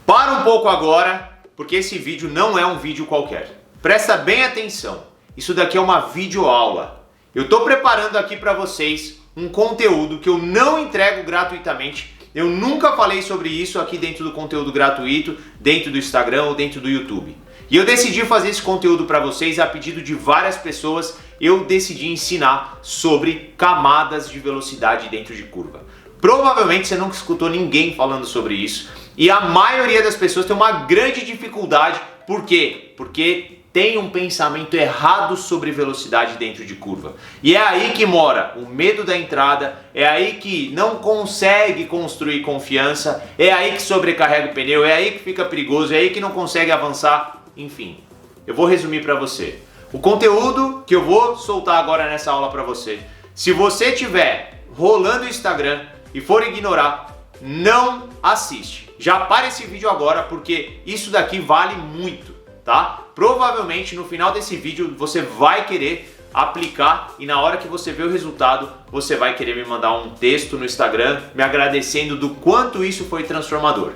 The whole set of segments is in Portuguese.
Para um pouco agora, porque esse vídeo não é um vídeo qualquer. Presta bem atenção, isso daqui é uma videoaula. Eu estou preparando aqui para vocês um conteúdo que eu não entrego gratuitamente. Eu nunca falei sobre isso aqui dentro do conteúdo gratuito, dentro do Instagram ou dentro do YouTube. E eu decidi fazer esse conteúdo para vocês a pedido de várias pessoas. Eu decidi ensinar sobre camadas de velocidade dentro de curva. Provavelmente você nunca escutou ninguém falando sobre isso. E a maioria das pessoas tem uma grande dificuldade. Por quê? Porque tem um pensamento errado sobre velocidade dentro de curva. E é aí que mora o medo da entrada, é aí que não consegue construir confiança, é aí que sobrecarrega o pneu, é aí que fica perigoso, é aí que não consegue avançar. Enfim, eu vou resumir para você. O conteúdo que eu vou soltar agora nessa aula para você, se você estiver rolando o Instagram e for ignorar, não assiste. Já para esse vídeo agora, porque isso daqui vale muito, tá? Provavelmente no final desse vídeo você vai querer aplicar e na hora que você ver o resultado, você vai querer me mandar um texto no Instagram me agradecendo do quanto isso foi transformador.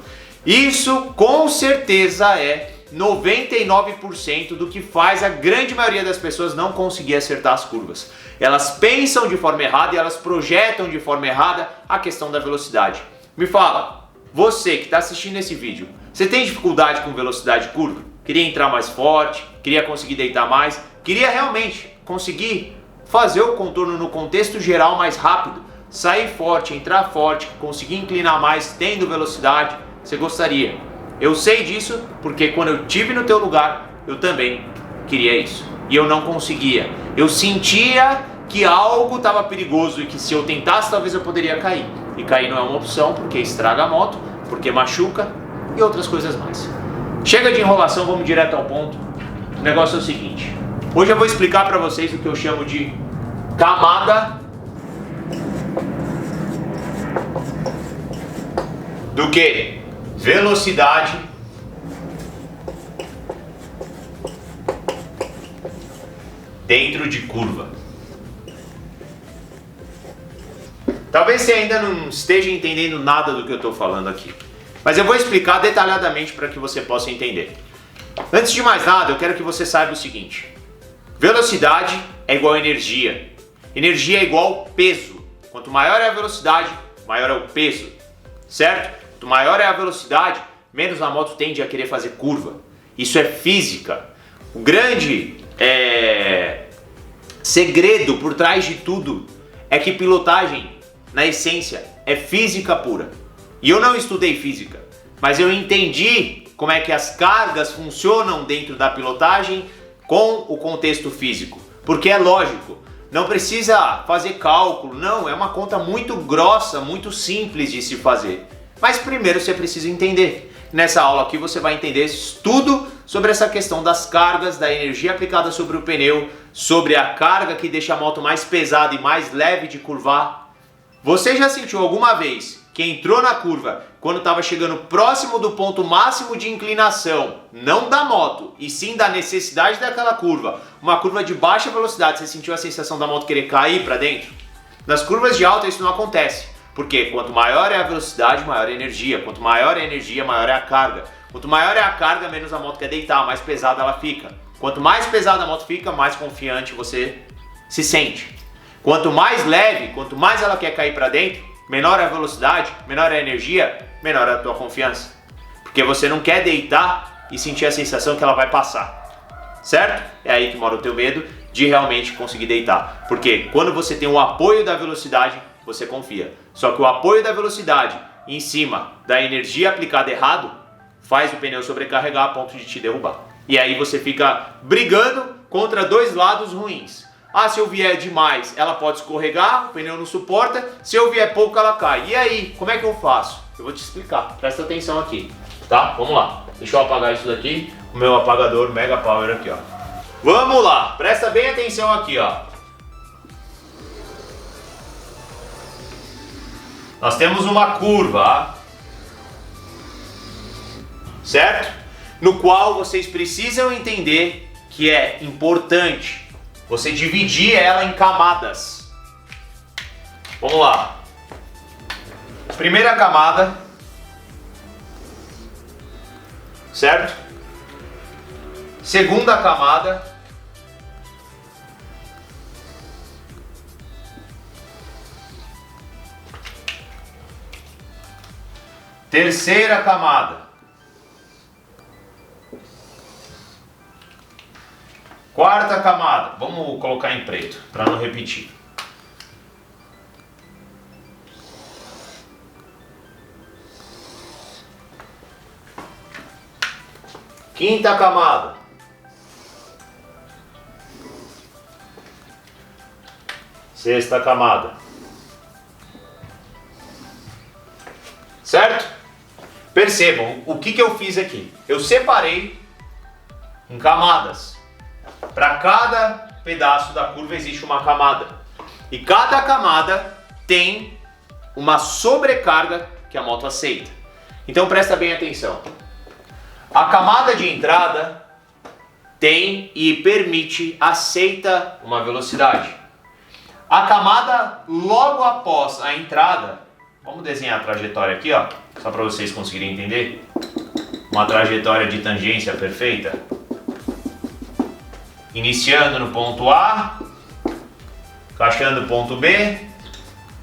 Isso com certeza é 99% do que faz a grande maioria das pessoas não conseguir acertar as curvas. Elas pensam de forma errada e elas projetam de forma errada a questão da velocidade. Me fala, você que está assistindo esse vídeo, você tem dificuldade com velocidade de curva? Queria entrar mais forte, queria conseguir deitar mais, queria realmente conseguir fazer o contorno no contexto geral mais rápido, sair forte, entrar forte, conseguir inclinar mais tendo velocidade, você gostaria. Eu sei disso porque quando eu estive no teu lugar, eu também queria isso. E eu não conseguia. Eu sentia que algo estava perigoso e que se eu tentasse talvez eu poderia cair. E cair não é uma opção porque estraga a moto, porque machuca e outras coisas mais. Chega de enrolação, vamos direto ao ponto. O negócio é o seguinte. Hoje eu vou explicar para vocês o que eu chamo de camada do que? Velocidade dentro de curva. Talvez você ainda não esteja entendendo nada do que eu estou falando aqui, mas eu vou explicar detalhadamente para que você possa entender. Antes de mais nada, eu quero que você saiba o seguinte: velocidade é igual a energia. Energia é igual peso. Quanto maior é a velocidade, maior é o peso, certo? Quanto maior é a velocidade, menos a moto tende a querer fazer curva. Isso é física. O grande segredo por trás de tudo é que pilotagem, na essência, é física pura. E eu não estudei física, mas eu entendi como é que as cargas funcionam dentro da pilotagem com o contexto físico. Porque é lógico, não precisa fazer cálculo, não, é uma conta muito grossa, muito simples de se fazer. Mas primeiro você precisa entender. Nessa aula aqui você vai entender tudo sobre essa questão das cargas, da energia aplicada sobre o pneu, sobre a carga que deixa a moto mais pesada e mais leve de curvar. Você já sentiu alguma vez que entrou na curva quando estava chegando próximo do ponto máximo de inclinação, não da moto, e sim da necessidade daquela curva, uma curva de baixa velocidade, você sentiu a sensação da moto querer cair para dentro? Nas curvas de alta isso não acontece. Porque quanto maior é a velocidade, maior é a energia. Quanto maior é a energia, maior é a carga. Quanto maior é a carga, menos a moto quer deitar, mais pesada ela fica. Quanto mais pesada a moto fica, mais confiante você se sente. Quanto mais leve, quanto mais ela quer cair para dentro, menor é a velocidade, menor é a energia, menor é a tua confiança. Porque você não quer deitar e sentir a sensação que ela vai passar. Certo? É aí que mora o teu medo de realmente conseguir deitar. Porque quando você tem o apoio da velocidade, você confia. Só que o apoio da velocidade em cima da energia aplicada errado faz o pneu sobrecarregar a ponto de te derrubar. E aí você fica brigando contra dois lados ruins. Ah, se eu vier demais, ela pode escorregar, o pneu não suporta. Se eu vier pouco, ela cai. E aí, como é que eu faço? Eu vou te explicar. Presta atenção aqui, tá? Vamos lá. Deixa eu apagar isso daqui. O meu apagador Mega Power aqui, ó. Vamos lá. Presta bem atenção aqui, ó. Nós temos uma curva, certo? No qual vocês precisam entender que é importante você dividir ela em camadas. Vamos lá. Primeira camada certo? Segunda camada. Terceira camada. Quarta camada. Vamos colocar em preto para não repetir. Quinta camada. Sexta camada. Certo? Percebam o que eu fiz aqui. Eu separei em camadas. Para cada pedaço da curva existe uma camada. E cada camada tem uma sobrecarga que a moto aceita. Então presta bem atenção. A camada de entrada tem e permite, aceita uma velocidade. A camada logo após a entrada, vamos desenhar a trajetória aqui, ó, só para vocês conseguirem entender. Uma trajetória de tangência perfeita. Iniciando no ponto A, encaixando no ponto B,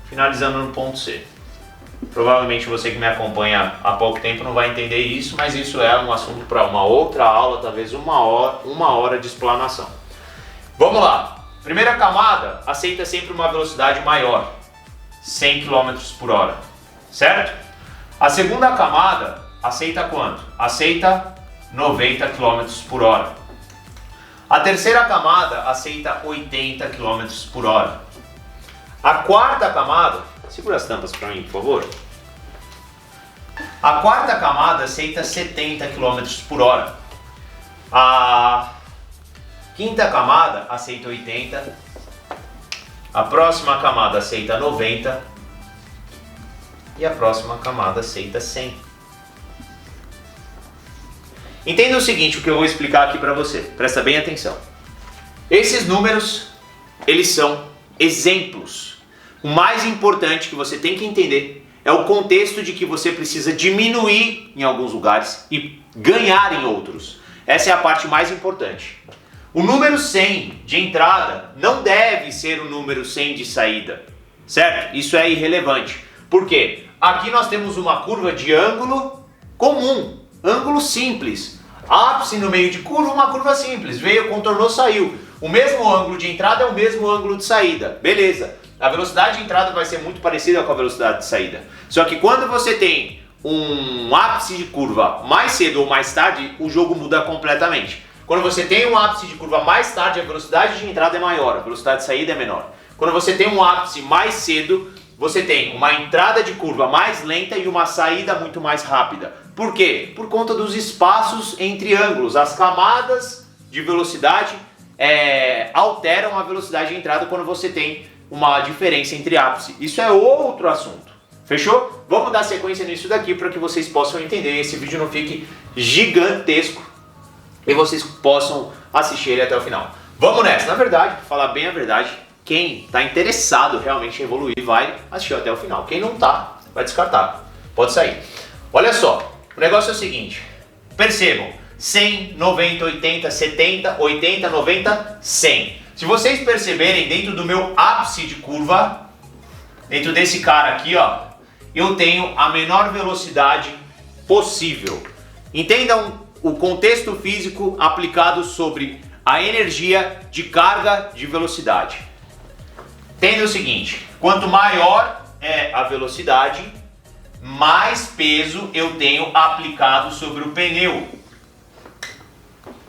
finalizando no ponto C. Provavelmente você que me acompanha há pouco tempo não vai entender isso, mas isso é um assunto para uma outra aula, talvez uma hora de explanação. Vamos lá. Primeira camada aceita sempre uma velocidade maior, 100 km por hora, certo? A segunda camada aceita quanto? Aceita 90 km por hora. A terceira camada aceita 80 km por hora. A quarta camada, segura as tampas para mim, por favor. A quarta camada aceita 70 km por hora. A quinta camada aceita 80. A próxima camada aceita 90. E a próxima camada aceita 100. Entenda o seguinte, o que eu vou explicar aqui para você. Presta bem atenção. Esses números, eles são exemplos. O mais importante que você tem que entender é o contexto de que você precisa diminuir em alguns lugares e ganhar em outros. Essa é a parte mais importante. O número 100 de entrada não deve ser o número 100 de saída, certo? Isso é irrelevante. Por quê? Aqui nós temos uma curva de ângulo comum, ângulo simples. Ápice no meio de curva, uma curva simples. Veio, contornou, saiu. O mesmo ângulo de entrada é o mesmo ângulo de saída. Beleza. A velocidade de entrada vai ser muito parecida com a velocidade de saída. Só que quando você tem um ápice de curva mais cedo ou mais tarde, o jogo muda completamente. Quando você tem um ápice de curva mais tarde, a velocidade de entrada é maior, a velocidade de saída é menor. Quando você tem um ápice mais cedo, você tem uma entrada de curva mais lenta e uma saída muito mais rápida. Por quê? Por conta dos espaços entre ângulos. As camadas de velocidade alteram a velocidade de entrada quando você tem uma diferença entre ápice. Isso é outro assunto. Fechou? Vamos dar sequência nisso daqui para que vocês possam entender e esse vídeo não fique gigantesco e vocês possam assistir ele até o final. Vamos nessa. Na verdade, para falar bem a verdade, quem está interessado realmente em evoluir vai assistir até o final. Quem não está, vai descartar. Pode sair. Olha só, o negócio é o seguinte. Percebam, 100, 90, 80, 70, 80, 90, 100. Se vocês perceberem, dentro do meu ápice de curva, dentro desse cara aqui, ó, eu tenho a menor velocidade possível. Entendam o contexto físico aplicado sobre a energia de carga de velocidade. Entenda o seguinte, quanto maior é a velocidade, mais peso eu tenho aplicado sobre o pneu.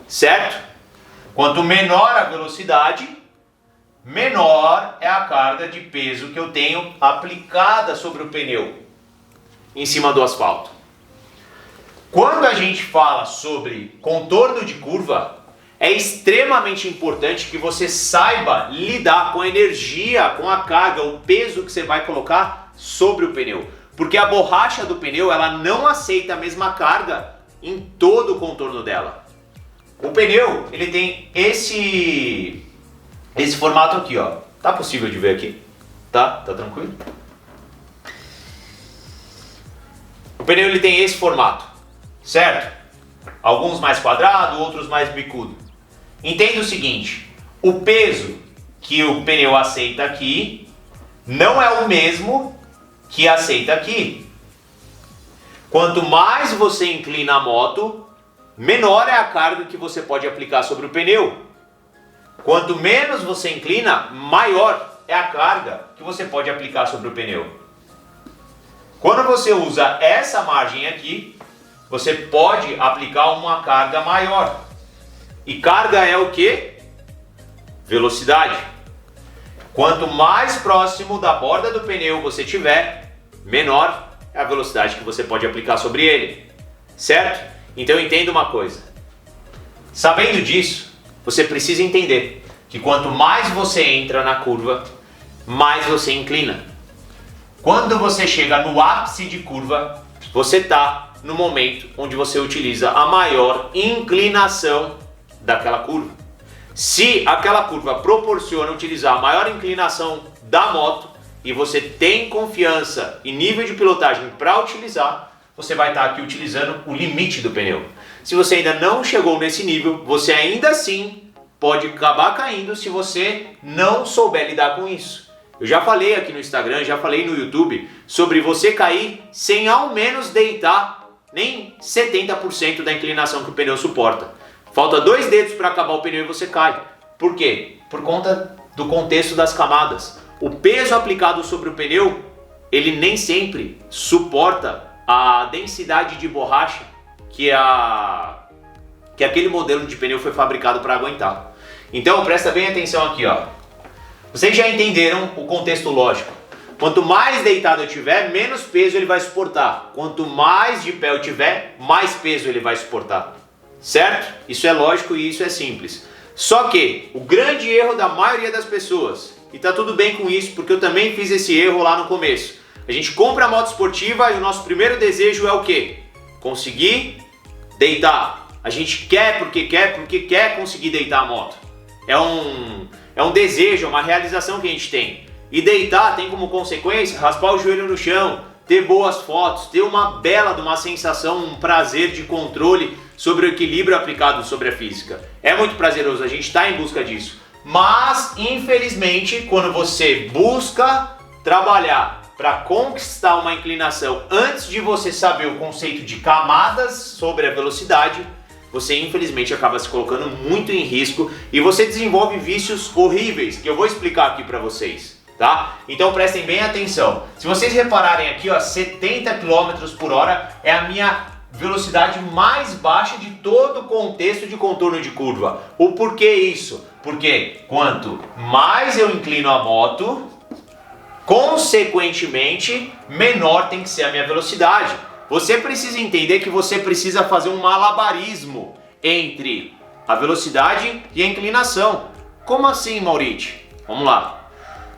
Certo? Quanto menor a velocidade, menor é a carga de peso que eu tenho aplicada sobre o pneu, em cima do asfalto. Quando a gente fala sobre contorno de curva, é extremamente importante que você saiba lidar com a energia, com a carga, o peso que você vai colocar sobre o pneu. Porque a borracha do pneu, ela não aceita a mesma carga em todo o contorno dela. O pneu, ele tem esse formato aqui, ó. Tá possível de ver aqui? Tá? Tá tranquilo? O pneu, ele tem esse formato, certo? Alguns mais quadrado, outros mais bicudo. Entenda o seguinte, o peso que o pneu aceita aqui não é o mesmo que aceita aqui. Quanto mais você inclina a moto, menor é a carga que você pode aplicar sobre o pneu. Quanto menos você inclina, maior é a carga que você pode aplicar sobre o pneu. Quando você usa essa margem aqui, você pode aplicar uma carga maior. E carga é o que? Velocidade. Quanto mais próximo da borda do pneu você tiver, menor é a velocidade que você pode aplicar sobre ele. Certo? Então entenda uma coisa. Sabendo disso, você precisa entender que quanto mais você entra na curva, mais você inclina. Quando você chega no ápice de curva, você está no momento onde você utiliza a maior inclinação daquela curva. Se aquela curva proporciona utilizar a maior inclinação da moto e você tem confiança e nível de pilotagem para utilizar, você vai estar aqui utilizando o limite do pneu. Se você ainda não chegou nesse nível, você ainda assim pode acabar caindo se você não souber lidar com isso. Eu já falei aqui no Instagram, já falei no YouTube sobre você cair sem ao menos deitar nem 70% da inclinação que o pneu suporta. Falta 2 dedos para acabar o pneu e você cai. Por quê? Por conta do contexto das camadas. O peso aplicado sobre o pneu, ele nem sempre suporta a densidade de borracha que aquele modelo de pneu foi fabricado para aguentar. Então presta bem atenção aqui, ó. Vocês já entenderam o contexto lógico. Quanto mais deitado eu tiver, menos peso ele vai suportar. Quanto mais de pé eu tiver, mais peso ele vai suportar. Certo? Isso é lógico e isso é simples. Só que o grande erro da maioria das pessoas, e tá tudo bem com isso, porque eu também fiz esse erro lá no começo. A gente compra a moto esportiva e o nosso primeiro desejo é o quê? Conseguir deitar. A gente quer porque quer conseguir deitar a moto. É um desejo, é uma realização que a gente tem. E deitar tem como consequência raspar o joelho no chão, ter boas fotos, ter uma bela de uma sensação, um prazer de controle sobre o equilíbrio aplicado sobre a física. É muito prazeroso, a gente está em busca disso. Mas, infelizmente, quando você busca trabalhar para conquistar uma inclinação antes de você saber o conceito de camadas sobre a velocidade, você infelizmente acaba se colocando muito em risco e você desenvolve vícios horríveis, que eu vou explicar aqui para vocês, tá? Então prestem bem atenção. Se vocês repararem aqui, ó, 70 km por hora é a minha velocidade mais baixa de todo o contexto de contorno de curva. O porquê isso? Porque quanto mais eu inclino a moto, consequentemente, menor tem que ser a minha velocidade. Você precisa entender que você precisa fazer um malabarismo entre a velocidade e a inclinação. Como assim, Maurício? Vamos lá.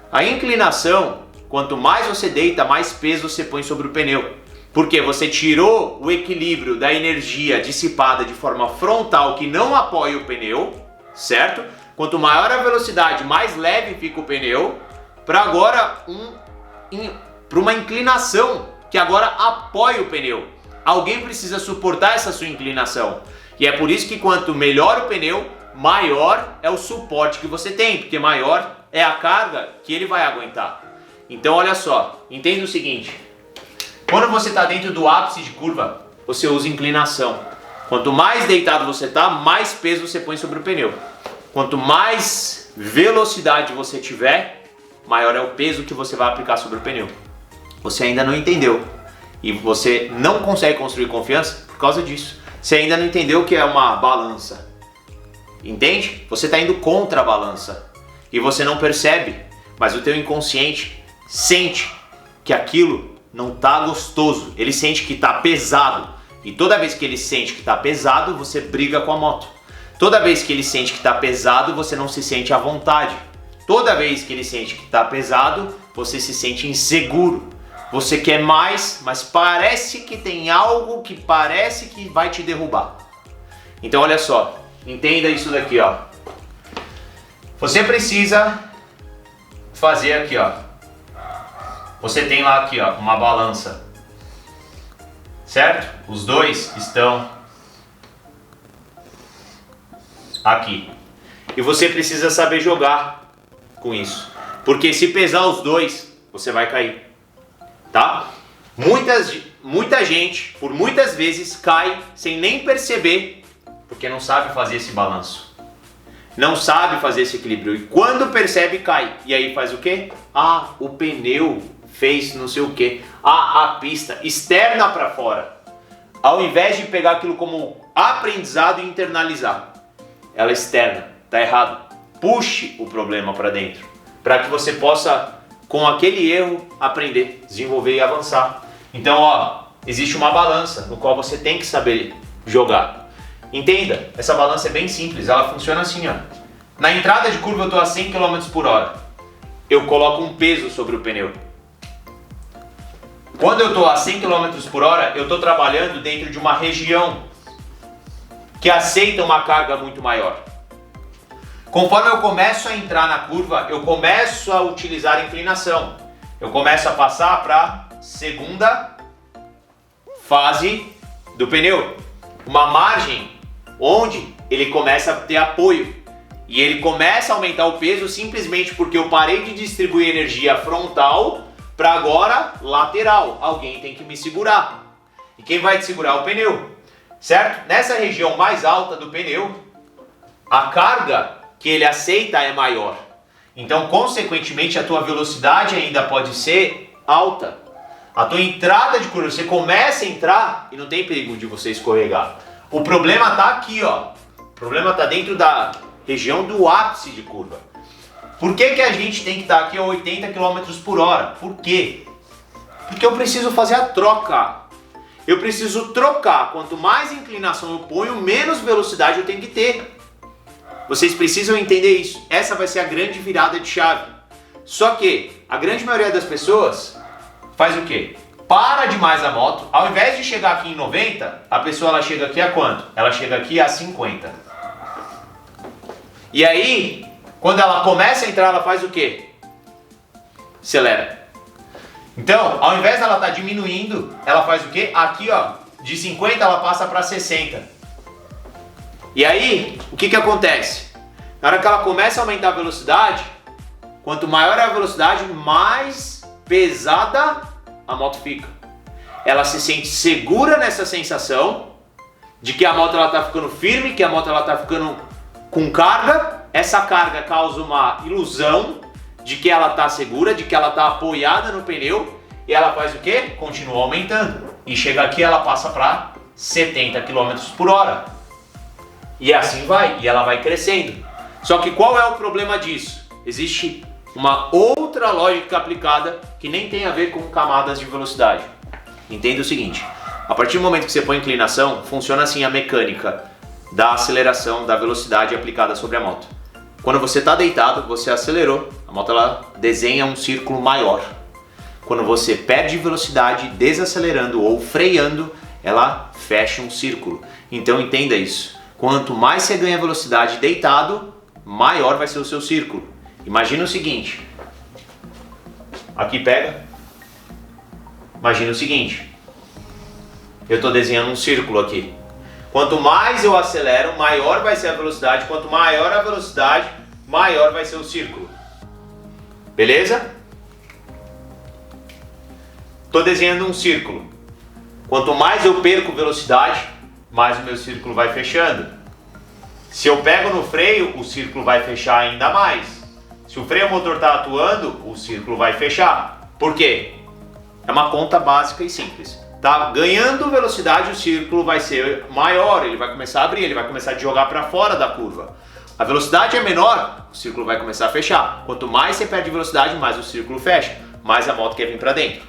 A inclinação, quanto mais você deita, mais peso você põe sobre o pneu. Porque você tirou o equilíbrio da energia dissipada de forma frontal que não apoia o pneu, certo? Quanto maior a velocidade, mais leve fica o pneu, para agora para uma inclinação que agora apoia o pneu. Alguém precisa suportar essa sua inclinação. E é por isso que quanto melhor o pneu, maior é o suporte que você tem, porque maior é a carga que ele vai aguentar. Então olha só, entenda o seguinte. Quando você está dentro do ápice de curva, você usa inclinação. Quanto mais deitado você está, mais peso você põe sobre o pneu. Quanto mais velocidade você tiver, maior é o peso que você vai aplicar sobre o pneu. Você ainda não entendeu e você não consegue construir confiança por causa disso. Você ainda não entendeu o que é uma balança. Entende? Você está indo contra a balança e você não percebe, mas o teu inconsciente sente que aquilo não está gostoso. Ele sente que está pesado e toda vez que ele sente que está pesado, você briga com a moto. Toda vez que ele sente que está pesado, você não se sente à vontade. Toda vez que ele sente que está pesado, você se sente inseguro. Você quer mais, mas parece que tem algo que parece que vai te derrubar. Então olha só, entenda isso daqui, ó. Você precisa fazer aqui, ó. Você tem lá aqui, ó, uma balança. Certo? Os dois estão aqui. E você precisa saber jogar com isso. Porque se pesar os dois, você vai cair. Tá? Muita gente, por muitas vezes, cai sem nem perceber, porque não sabe fazer esse balanço. Não sabe fazer esse equilíbrio. E quando percebe, cai. E aí faz o quê? Ah, o pneu fez não sei o quê. Ah, a pista externa para fora. Ao invés de pegar aquilo como aprendizado e internalizar, ela externa. Tá errado. Puxe o problema para dentro. Para que você possa, com aquele erro, aprender, desenvolver e avançar. Então, ó, existe uma balança no qual você tem que saber jogar. Entenda, essa balança é bem simples, ela funciona assim, ó. Na entrada de curva eu estou a 100 km por hora. Eu coloco um peso sobre o pneu. Quando eu estou a 100 km por hora, eu estou trabalhando dentro de uma região que aceita uma carga muito maior. Conforme eu começo a entrar na curva, eu começo a utilizar a inclinação. Eu começo a passar para a segunda fase do pneu. Uma margem onde ele começa a ter apoio. E ele começa a aumentar o peso simplesmente porque eu parei de distribuir energia frontal para agora lateral. Alguém tem que me segurar. E quem vai te segurar é o pneu, certo? Nessa região mais alta do pneu, a carga que ele aceita é maior. Então, consequentemente, a tua velocidade ainda pode ser alta. A tua entrada de curva, você começa a entrar e não tem perigo de você escorregar. O problema está aqui, ó. O problema está dentro da região do ápice de curva. Por que que a gente tem que estar aqui a 80 km por hora? Por quê? Porque eu preciso fazer a troca. Eu preciso trocar. Quanto mais inclinação eu ponho, menos velocidade eu tenho que ter. Vocês precisam entender isso. Essa vai ser a grande virada de chave. Só que a grande maioria das pessoas faz o quê? Para demais a moto. Ao invés de chegar aqui em 90, a pessoa ela chega aqui a quanto? Ela chega aqui a 50. E aí, quando ela começa a entrar, ela faz o quê? Acelera. Então, ao invés dela estar diminuindo, ela faz o quê? Aqui, ó, de 50 ela passa para 60. E aí, o que que acontece? Na hora que ela começa a aumentar a velocidade, quanto maior é a velocidade, mais pesada a moto fica. Ela se sente segura nessa sensação de que a moto ela tá ficando firme, que a moto ela tá ficando com carga. Essa carga causa uma ilusão de que ela tá segura, de que ela tá apoiada no pneu, e ela faz o quê? Continua aumentando. E chega aqui ela passa para 70 km por hora. E assim vai, e ela vai crescendo. Só que qual é o problema disso? Existe uma outra lógica aplicada que nem tem a ver com camadas de velocidade. Entenda o seguinte, a partir do momento que você põe inclinação, funciona assim a mecânica da aceleração, da velocidade aplicada sobre a moto. Quando você está deitado, você acelerou, a moto ela desenha um círculo maior. Quando você perde velocidade desacelerando ou freando, ela fecha um círculo. Então entenda isso. Quanto mais você ganha velocidade deitado, maior vai ser o seu círculo. Imagina o seguinte. Aqui pega. Imagina o seguinte. Eu estou desenhando um círculo aqui. Quanto mais eu acelero, maior vai ser a velocidade. Quanto maior a velocidade, maior vai ser o círculo. Beleza? Estou desenhando um círculo. Quanto mais eu perco velocidade, mais o meu círculo vai fechando. Se eu pego no freio, o círculo vai fechar ainda mais. Se o freio motor está atuando, o círculo vai fechar. Por quê? É uma conta básica e simples. Tá ganhando velocidade, o círculo vai ser maior, ele vai começar a abrir, ele vai começar a jogar para fora da curva. A velocidade é menor, o círculo vai começar a fechar. Quanto mais você perde velocidade, mais o círculo fecha, mais a moto quer vir para dentro.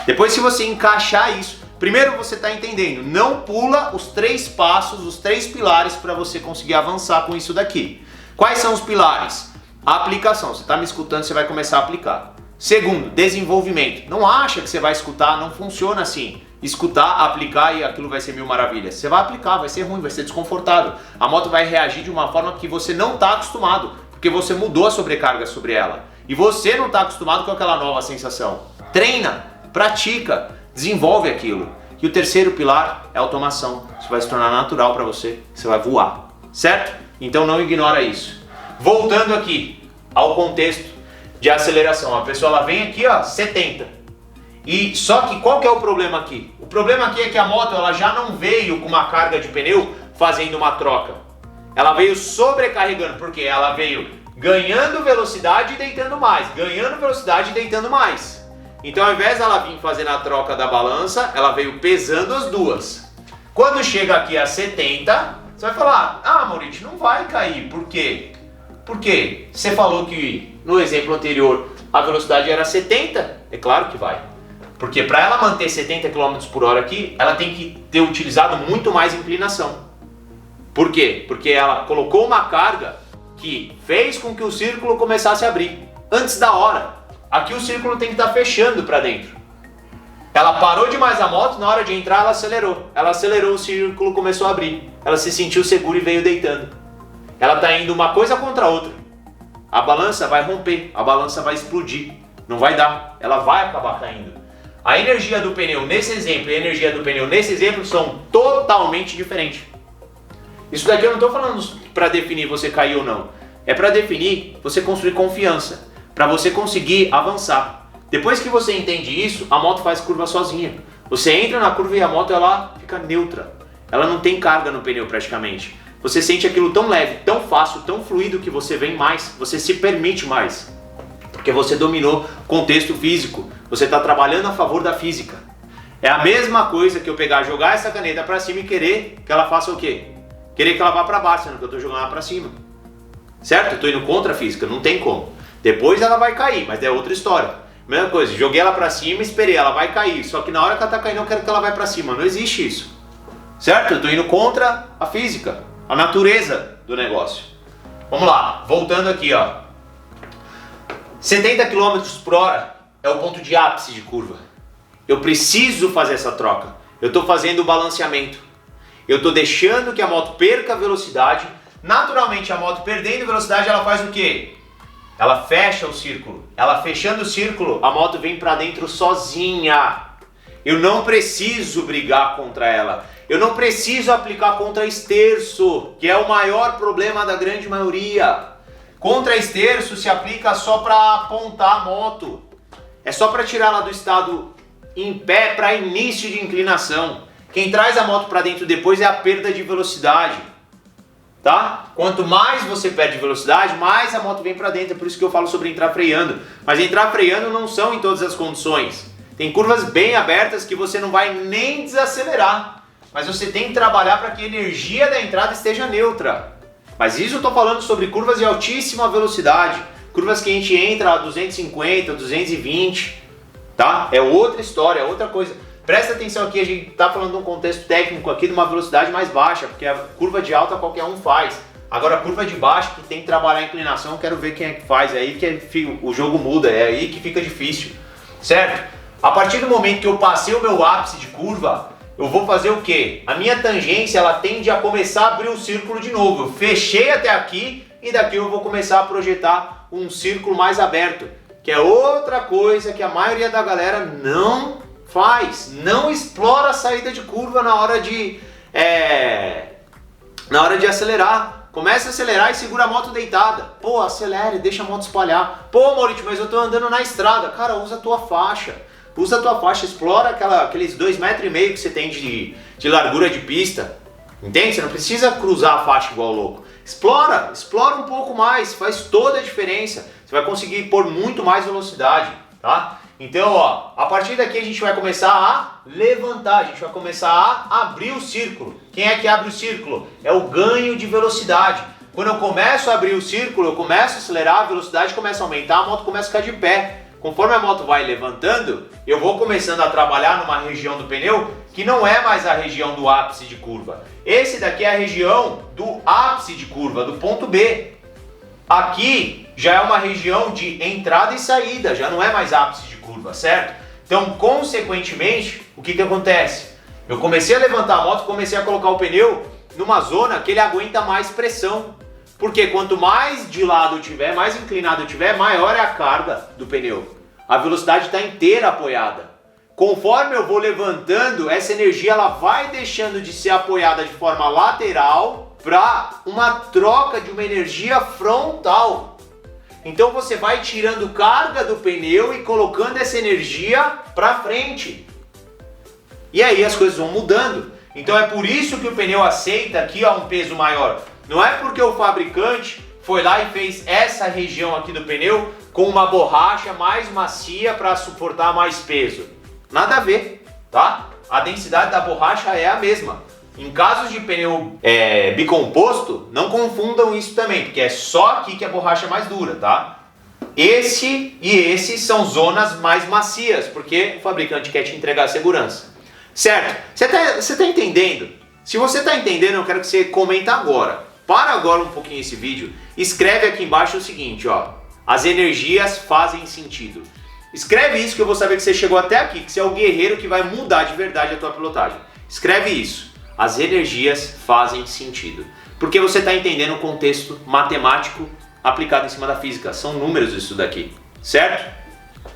Depois, se você encaixar isso, primeiro você está entendendo, não pula os 3 passos, os 3 pilares para você conseguir avançar com isso daqui. Quais são os pilares? A aplicação, você está me escutando, você vai começar a aplicar. Segundo, desenvolvimento. Não acha que você vai escutar, não funciona assim. Escutar, aplicar e aquilo vai ser mil maravilhas. Você vai aplicar, vai ser ruim, vai ser desconfortável. A moto vai reagir de uma forma que você não está acostumado, porque você mudou a sobrecarga sobre ela. E você não está acostumado com aquela nova sensação. Treina, pratica, desenvolve aquilo. E o terceiro pilar é a automação. Isso vai se tornar natural para você, você vai voar, certo? Então não ignora isso. Voltando aqui ao contexto de aceleração, a pessoa ela vem aqui, ó, 70. E só que qual que é o problema aqui? O problema aqui é que a moto ela já não veio com uma carga de pneu fazendo uma troca. Ela veio sobrecarregando, porque ela veio ganhando velocidade e deitando mais, ganhando velocidade e deitando mais. Então, ao invés dela vir fazendo a troca da balança, ela veio pesando as duas. Quando chega aqui a 70, você vai falar, ah, Maurício, não vai cair. Por quê? Porque você falou que no exemplo anterior a velocidade era 70, é claro que vai. Porque para ela manter 70 km por hora aqui, ela tem que ter utilizado muito mais inclinação. Por quê? Porque ela colocou uma carga que fez com que o círculo começasse a abrir antes da hora. Aqui o círculo tem que estar fechando para dentro. Ela parou demais a moto, na hora de entrar ela acelerou. Ela acelerou, o círculo começou a abrir. Ela se sentiu segura e veio deitando. Ela está indo uma coisa contra a outra. A balança vai romper, a balança vai explodir. Não vai dar, ela vai acabar caindo. A energia do pneu nesse exemplo e a energia do pneu nesse exemplo são totalmente diferentes. Isso daqui eu não estou falando para definir você cair ou não. É para definir você construir confiança. Para você conseguir avançar. Depois que você entende isso, a moto faz curva sozinha. Você entra na curva e a moto ela fica neutra. Ela não tem carga no pneu praticamente. Você sente aquilo tão leve, tão fácil, tão fluido que você vem mais. Você se permite mais. Porque você dominou o contexto físico. Você está trabalhando a favor da física. É a mesma coisa que eu pegar, jogar essa caneta para cima e querer que ela faça o quê? Querer que ela vá para baixo, sendo que eu estou jogando ela para cima. Certo? Eu estou indo contra a física, não tem como. Depois ela vai cair, mas é outra história. Mesma coisa, joguei ela pra cima, esperei, ela vai cair. Só que na hora que ela tá caindo eu quero que ela vai pra cima. Não existe isso. Certo? Eu tô indo contra a física, a natureza do negócio. Vamos lá, voltando aqui, ó. 70 km por hora é o ponto de ápice de curva. Eu preciso fazer essa troca. Eu tô fazendo o balanceamento. Eu tô deixando que a moto perca velocidade. Naturalmente a moto perdendo velocidade ela faz o quê? Ela fecha o círculo. Ela fechando o círculo, a moto vem para dentro sozinha. Eu não preciso brigar contra ela. Eu não preciso aplicar contra-esterço, que é o maior problema da grande maioria. Contra-esterço se aplica só para apontar a moto. É só para tirá-la do estado em pé para início de inclinação. Quem traz a moto para dentro depois é a perda de velocidade. Tá? Quanto mais você perde velocidade, mais a moto vem para dentro. É por isso que eu falo sobre entrar freando. Mas entrar freando não são em todas as condições. Tem curvas bem abertas que você não vai nem desacelerar. Mas você tem que trabalhar para que a energia da entrada esteja neutra. Mas isso eu estou falando sobre curvas de altíssima velocidade. Curvas que a gente entra a 250, 220. Tá? É outra história, é outra coisa. Presta atenção aqui, a gente está falando de um contexto técnico aqui de uma velocidade mais baixa, porque a curva de alta qualquer um faz. Agora a curva de baixo, que tem que trabalhar a inclinação, eu quero ver quem é que faz, é aí que o jogo muda, é aí que fica difícil, certo? A partir do momento que eu passei o meu ápice de curva, eu vou fazer o quê? A minha tangência, ela tende a começar a abrir o círculo de novo. Eu fechei até aqui e daqui eu vou começar a projetar um círculo mais aberto, que é outra coisa que a maioria da galera não faz, não explora a saída de curva na hora de acelerar. Começa a acelerar e segura a moto deitada. Pô, acelere, deixa a moto espalhar. Pô, Maurício, mas eu tô andando na estrada. Cara, usa a tua faixa. Usa a tua faixa, explora aqueles 2,5 metros que você tem de largura de pista. Entende? Você não precisa cruzar a faixa igual louco. Explora um pouco mais, faz toda a diferença. Você vai conseguir pôr muito mais velocidade, tá? Então, ó, a partir daqui a gente vai começar a levantar, a gente vai começar a abrir o círculo. Quem é que abre o círculo? É o ganho de velocidade. Quando eu começo a abrir o círculo, eu começo a acelerar, a velocidade começa a aumentar, a moto começa a ficar de pé. Conforme a moto vai levantando, eu vou começando a trabalhar numa região do pneu que não é mais a região do ápice de curva. Esse daqui é a região do ápice de curva, do ponto B. Aqui já é uma região de entrada e saída, já não é mais ápice de curva, certo? Então, consequentemente, o que acontece? Eu comecei a levantar a moto, comecei a colocar o pneu numa zona que ele aguenta mais pressão. Porque quanto mais de lado eu tiver, mais inclinado eu tiver, maior é a carga do pneu. A velocidade está inteira apoiada. Conforme eu vou levantando, essa energia ela vai deixando de ser apoiada de forma lateral para uma troca de uma energia frontal. Então você vai tirando carga do pneu e colocando essa energia para frente. E aí as coisas vão mudando. Então é por isso que o pneu aceita aqui um peso maior. Não é porque o fabricante foi lá e fez essa região aqui do pneu com uma borracha mais macia para suportar mais peso. Nada a ver, tá? A densidade da borracha é a mesma. Em casos de pneu bicomposto, não confundam isso também, porque é só aqui que a borracha é mais dura, tá? Esse e esse são zonas mais macias, porque o fabricante quer te entregar segurança. Certo? Você tá entendendo? Se você tá entendendo, eu quero que você comenta agora. Para agora um pouquinho esse vídeo. Escreve aqui embaixo o seguinte, ó. As energias fazem sentido. Escreve isso que eu vou saber que você chegou até aqui, que você é o guerreiro que vai mudar de verdade a tua pilotagem. Escreve isso. As energias fazem sentido. Porque você está entendendo o contexto matemático aplicado em cima da física. São números isso daqui, certo?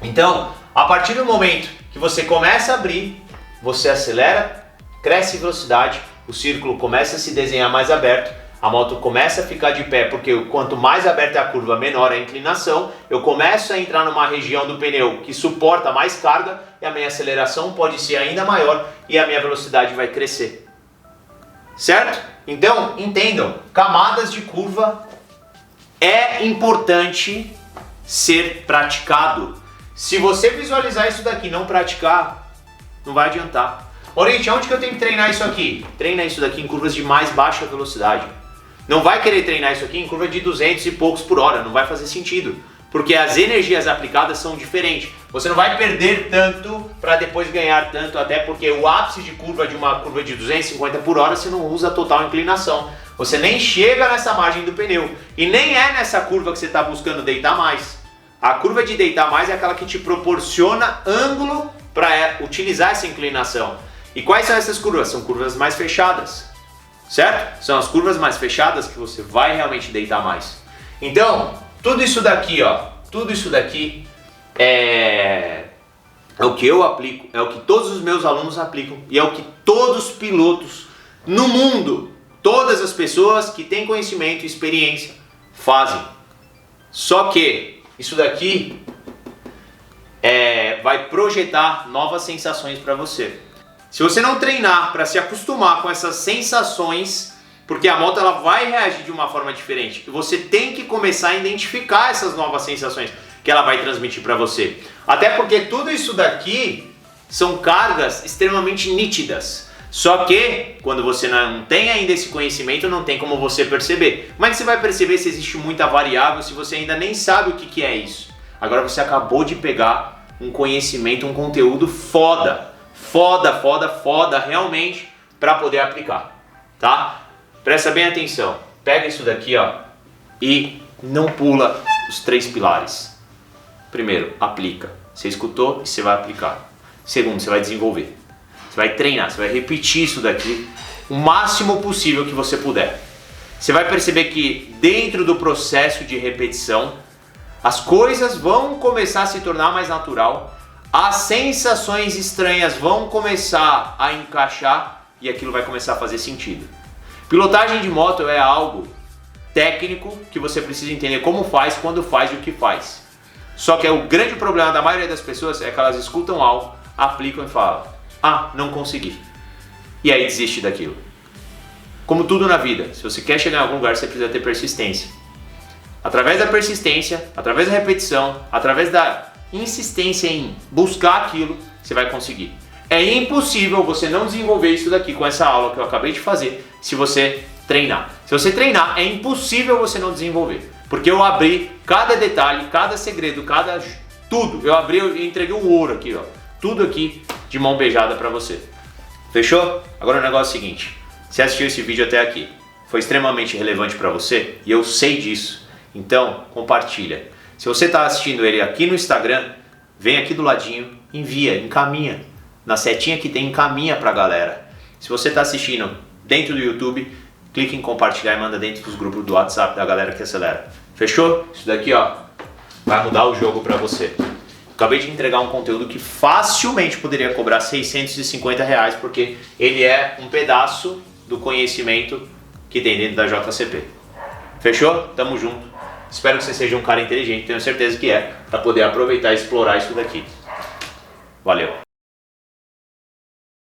Então, a partir do momento que você começa a abrir, você acelera, cresce em velocidade, o círculo começa a se desenhar mais aberto, a moto começa a ficar de pé, porque quanto mais aberta é a curva, menor é a inclinação. Eu começo a entrar numa região do pneu que suporta mais carga e a minha aceleração pode ser ainda maior e a minha velocidade vai crescer. Certo? Então, entendam, camadas de curva é importante ser praticado. Se você visualizar isso daqui e não praticar, não vai adiantar. Oriente, onde que eu tenho que treinar isso aqui? Treina isso daqui em curvas de mais baixa velocidade. Não vai querer treinar isso aqui em curva de 200 e poucos por hora, não vai fazer sentido. Porque as energias aplicadas são diferentes. Você não vai perder tanto para depois ganhar tanto, até porque o ápice de curva de uma curva de 250 por hora você não usa total inclinação. Você nem chega nessa margem do pneu. E nem é nessa curva que você está buscando deitar mais. A curva de deitar mais é aquela que te proporciona ângulo para utilizar essa inclinação. E quais são essas curvas? São curvas mais fechadas. Certo? São as curvas mais fechadas que você vai realmente deitar mais. Então, tudo isso daqui, ó, tudo isso daqui é o que eu aplico, é o que todos os meus alunos aplicam e é o que todos os pilotos no mundo, todas as pessoas que têm conhecimento e experiência fazem. Só que isso daqui vai projetar novas sensações para você. Se você não treinar para se acostumar com essas sensações, porque a moto ela vai reagir de uma forma diferente, você tem que começar a identificar essas novas sensações que ela vai transmitir para você. Até porque tudo isso daqui são cargas extremamente nítidas. Só que quando você não tem ainda esse conhecimento, não tem como você perceber. Como é que você vai perceber se existe muita variável se você ainda nem sabe o que é isso? Agora você acabou de pegar um conhecimento, um conteúdo foda realmente para poder aplicar, tá? Presta bem atenção, pega isso daqui, ó, e não pula os 3 pilares. Primeiro, aplica. Você escutou e você vai aplicar. Segundo, você vai desenvolver. Você vai treinar, você vai repetir isso daqui o máximo possível que você puder. Você vai perceber que dentro do processo de repetição, as coisas vão começar a se tornar mais natural. As sensações estranhas vão começar a encaixar e aquilo vai começar a fazer sentido. Pilotagem de moto é algo técnico que você precisa entender como faz, quando faz e o que faz. Só que o grande problema da maioria das pessoas é que elas escutam algo, aplicam e falam: ah, não consegui. E aí desiste daquilo. Como tudo na vida, se você quer chegar em algum lugar, você precisa ter persistência. Através da persistência, através da repetição, através da insistência em buscar aquilo, você vai conseguir. É impossível você não desenvolver isso daqui com essa aula que eu acabei de fazer se você treinar. Se você treinar, é impossível você não desenvolver. Porque eu abri cada detalhe, cada segredo, tudo. Eu abri e entreguei o ouro aqui, ó. Tudo aqui de mão beijada pra você. Fechou? Agora o negócio é o seguinte. Você assistiu esse vídeo até aqui. Foi extremamente relevante pra você e eu sei disso. Então, compartilha. Se você está assistindo ele aqui no Instagram, vem aqui do ladinho, envia, encaminha. Na setinha que tem, encaminha pra galera. Se você está assistindo dentro do YouTube, clique em compartilhar e manda dentro dos grupos do WhatsApp da galera que acelera. Fechou? Isso daqui, ó, vai mudar o jogo pra você. Acabei de entregar um conteúdo que facilmente poderia cobrar R$650, porque ele é um pedaço do conhecimento que tem dentro da JCP. Fechou? Tamo junto. Espero que você seja um cara inteligente, tenho certeza que é, para poder aproveitar e explorar isso daqui. Valeu!